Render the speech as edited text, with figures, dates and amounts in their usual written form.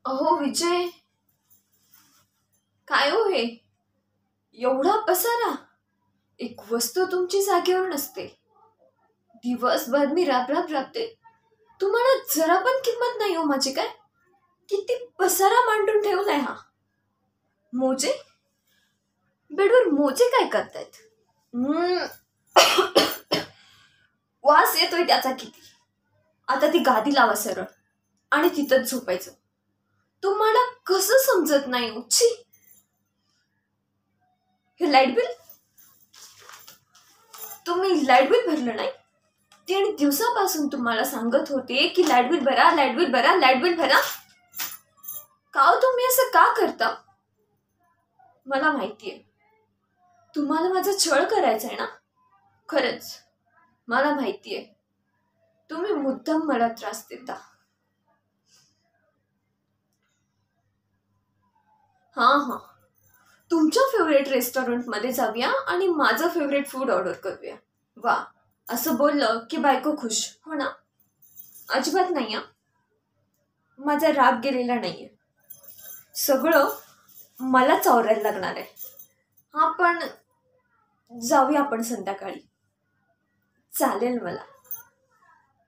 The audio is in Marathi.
अहो विजय, काय हो हे? एवढा पसारा. एक वस्तू तुमची जागेवर नसते. दिवसभर मी राबते. तुम्हाला जरा पण किंमत नाही हो माझी काय? किती पसारा मांडून ठेवलाय हा. मोजे? बेडवर मोजे काय करतायत? हम्म, वास येतोय त्याचा किती. आता ती गादी लावा सरळ आणि तिथंच झोपायचं. तुम्हाला कसं समजत नाही उच्ची? हे लाईट बिल? तुम्ही लाईट बिल भरलं नाही? 3 दिवसापासून तुम्हाला सांगत होते की लाईट बिल भरा, लाईट बिल भरा, लाईट बिल भरा. का हो तुम्ही असं का करता? मला माहितीये तुम्हाला माझा छळ करायचा आहे ना. खरंच मला माहितीये तुम्ही मुद्दाम मला त्रास देता. हा, तुमच्या फेवरेट रेस्टॉरंटमध्ये जाऊया आणि माझं फेवरेट फूड ऑर्डर करूया. वा, असं बोललं की बायको खुश हो ना? अजिबात नाही हा. माझा राग गेलेला नाहीये. सगळं मलाच आवरायला लागणार आहे. हा पण जाऊया आपण संध्याकाळी. चालेल मला.